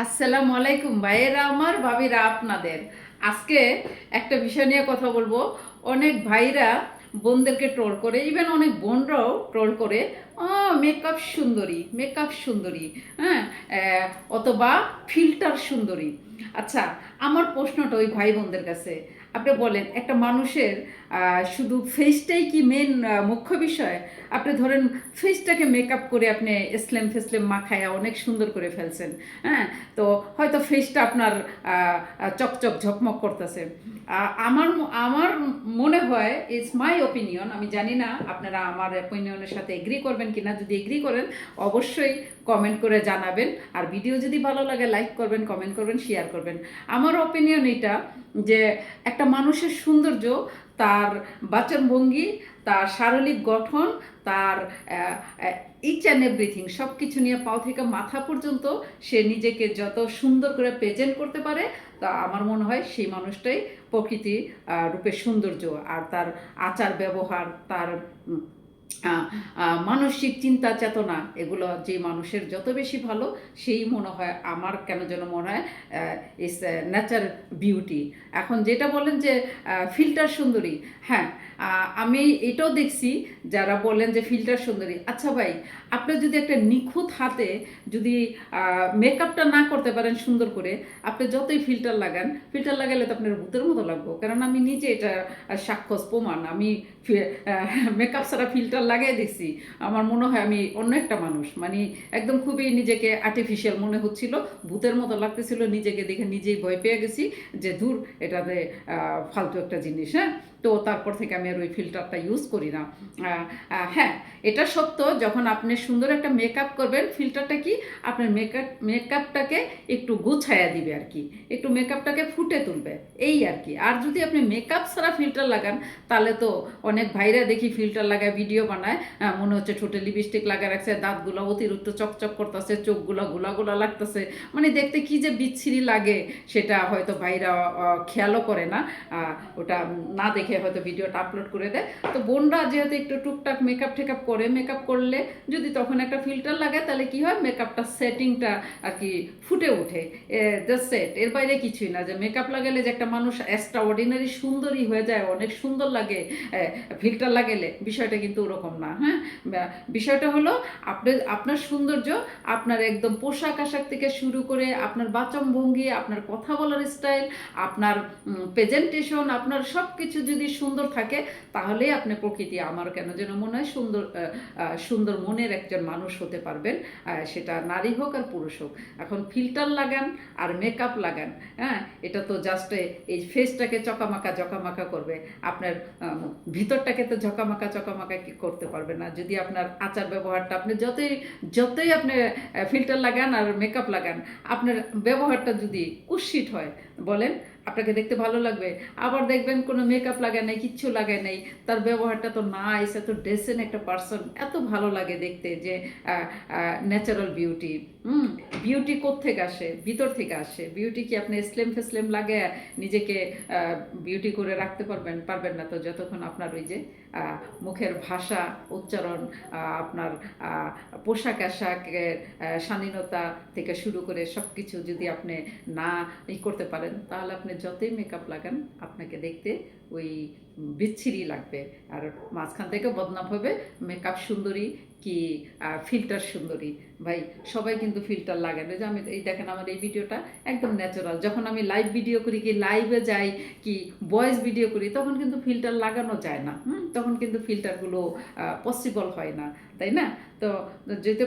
আসসালামু আলাইকুম ভাইয়েরা আমার ভাবিরা আপনাদের। আজকে একটা বিষয় নিয়ে কথা বলবো। অনেক ভাইরা বোনদেরকে ট্রোল করে, ইভেন অনেক বোনরাও ট্রোল করে, মেকআপ সুন্দরী, মেকআপ সুন্দরী, হ্যাঁ, অথবা ফিল্টার সুন্দরী। আচ্ছা, আমার প্রশ্নটা ওই ভাই বোনদের কাছে, আপনি বলেন একটা মানুষের শুধু ফেসটাই কি মেন মুখ্য বিষয়? আপনি ধরেন ফেসটাকে মেকআপ করে আপনি এসলেম ফেসলেম মাখায়া অনেক সুন্দর করে ফেলছেন, হ্যাঁ, তো হয়তো ফেসটা আপনার চকচক ঝকমক করতেছে। আমার আমার মনে হয়, ইটস মাই ওপিনিয়ন, আমি জানি না আপনারা আমার ওপিনিয়নের সাথে এগ্রি করবেন কিনা। যদি এগ্রি করেন অবশ্যই কমেন্ট করে জানাবেন, আর ভিডিও যদি ভালো লাগে লাইক করবেন, কমেন্ট করবেন, শেয়ার করবেন। আমার ওপিনিয়ন এটা যে একটা মানুষের সৌন্দর্য তার বাচনভঙ্গি, তার শারীরিক গঠন, তার ইচ অ্যান্ড এভরিথিং, সব কিছু নিয়ে পাও থেকে মাথা পর্যন্ত সে নিজেকে যত সুন্দর করে প্রেজেন্ট করতে পারে, তা আমার মনে হয় সেই মানুষটাই প্রকৃতি রূপে সৌন্দর্য। আর তার আচার ব্যবহার, তার মানসিক চিন্তা চেতনা, এগুলো যে মানুষের যত বেশি ভালো, সেই মনে হয়, আমার কেন যেন মনে হয় ইস ন্যাচার বিউটি। এখন যেটা বলেন যে ফিল্টার সুন্দরী, হ্যাঁ, আমি এটাও দেখছি যারা বলেন যে ফিল্টার সুন্দরী। আচ্ছা ভাই, আপনি যদি একটা নিখুঁত হাতে যদি মেকআপটা না করতে পারেন সুন্দর করে, আপনি যতই ফিল্টার লাগান, ফিল্টার লাগালে তো আপনার ভূতের মতো লাগবে। কারণ আমি নিজে এটা সাক্ষ্য প্রমাণ, আমি মেকআপ ছাড়া ফিল্টার লাগাই দিছি, আমার মনে হয় আমি অন্য একটা মানুষ, মানে একদম খুবই নিজেকে আর্টিফিশিয়াল মনে হচ্ছিল, ভূতের মতো লাগতেছিল। নিজেকে দেখে নিজেই ভয় পেয়ে গেছি যে দূর, এটাতে ফালতু একটা জিনিস। হ্যাঁ, তো তারপর থেকে আমি আর ওই ফিল্টারটা ইউজ করি না। হ্যাঁ, এটা সত্য, যখন আপনি সুন্দর একটা মেকআপ করবেন, ফিল্টারটা কি আপনার মেকআপটাকে একটু গুছাইয়া দিবে আর কি, একটু মেকআপটাকে ফুটে তুলবে, এই আর কি। আর যদি আপনি মেকআপ ছাড়া ফিল্টার লাগান, তাহলে তো অনেক ভাইরা দেখি ফিল্টার লাগায় ভিডিও বানায়, মনে হচ্ছে ঠোঁটে লিপস্টিক লাগা রাখছে, দাঁতগুলো অতিরিক্ত চকচক করতেছে, চোখগুলো গোলা গোলা লাগতেছে, মানে দেখতে কি যে বিচ্ছিরি লাগে, সেটা হয়তো ভাইরা খেয়ালও করে না। ওটা না দেখে হয়তো ভিডিওটা আপলোড করে দেয়। তো বোনরা যেহেতু একটু টুকটাক মেকআপ টেকআপ করে, মেকআপ করলে যদি তখন একটা ফিল্টার লাগায়, তাহলে কি হয়, মেকআপটা সেটিংটা আর কি ফুটে ওঠে, জাস্ট সেট, এর বাইরে কিছুই না। যে মেকআপ লাগালে যে একটা মানুষ এক্সট্রা অর্ডিনারি সুন্দরী হয়ে যায়, অনেক সুন্দর লাগে ফিল্টার লাগালে, বিষয়টা কিন্তু ওরকম না। হ্যাঁ, বিষয়টা হলো আপনার সৌন্দর্য আপনার একদম পোশাক আশাক থেকে শুরু করে আপনার বাচনভঙ্গি, আপনার কথা বলার স্টাইল, আপনার প্রেজেন্টেশন, আপনার সব কিছু যদি সুন্দর থাকে, তাহলেই আপনি প্রকৃতি, আমার কেন যেন মনে হয় সুন্দর সুন্দর মনের একজন মানুষ হতে পারবেন, সেটা নারী হোক আর পুরুষ হোক। এখন ফিল্টার লাগান আর মেকআপ লাগান, হ্যাঁ, এটা তো জাস্ট এই ফেসটাকে চকামাকা জকামাকা করবে, আপনার ভিতরটাকে তো ঝকামাকা চকামাকা কি করতে পারবে না। যদি আপনার আচার ব্যবহারটা, আপনি যতই যতই আপনি ফিল্টার লাগান আর মেকআপ লাগান, আপনার ব্যবহারটা যদি কুৎসিত হয়, বলেন আপনাকে দেখতে ভালো লাগবে? আবার দেখবেন কোনো মেকআপ লাগায় নাই, কিচ্ছু লাগায় নাই, তার ব্যবহারটা তো নাইস, এত ডেসেন্ট একটা পার্সন, এত ভালো লাগে দেখতে, যে ন্যাচারাল বিউটি। বিউটি কোত্থেকে আসে? ভিতর থেকে আসে। বিউটি কি আপনি স্লেম ফেসলেম লাগে নিজেকে বিউটি করে রাখতে পারবেন? পারবেন না তো, যতক্ষণ আপনার ওই যে মুখের ভাষা, উচ্চারণ, আপনার পোশাক আশাকের শালীনতা থেকে শুরু করে সব কিছু যদি আপনি না করতে পারেন, তাহলে আপনি যতই মেকআপ লাগান, আপনাকে দেখতে ওই বিচ্ছিরি লাগবে। আর মাঝখান থেকে বদনাম হবে মেকআপ সুন্দরী কি ফিল্টার সুন্দরী। ভাই, সবাই কিন্তু ফিল্টার লাগান। যে আমি এই দেখেন আমার এই ভিডিওটা একদম ন্যাচারাল। যখন আমি লাইভ ভিডিও করি, কি লাইভে যাই, কি ভয়েস ভিডিও করি, তখন কিন্তু ফিল্টার লাগানো যায় না। তখন কিন্তু ফিল্টারগুলো পসিবল হয় না, তাই না? তো যেহেতু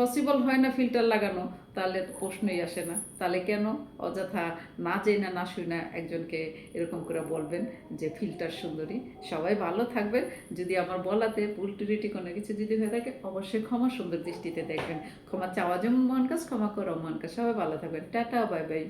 পসিবল হয় না ফিল্টার লাগানো, তাহলে তো প্রশ্নই আসে না। তাহলে কেন অযথা না জেনে না শুনে একজনকে এরকম করে বলবেন যে ফিল্টার সুন্দরী? সবাই ভালো থাকবেন। যদি আমার বলাতে ভুল ত্রুটি কোনো কিছু যদি হয়ে থাকে, অবশ্যই ক্ষমা সুন্দর দৃষ্টিতে দেখবেন। ক্ষমা চাওয়া যেমন মহান কাজ, ক্ষমা করা মহান কাজ। সবাই ভালো থাকবেন। Tata, bye bye.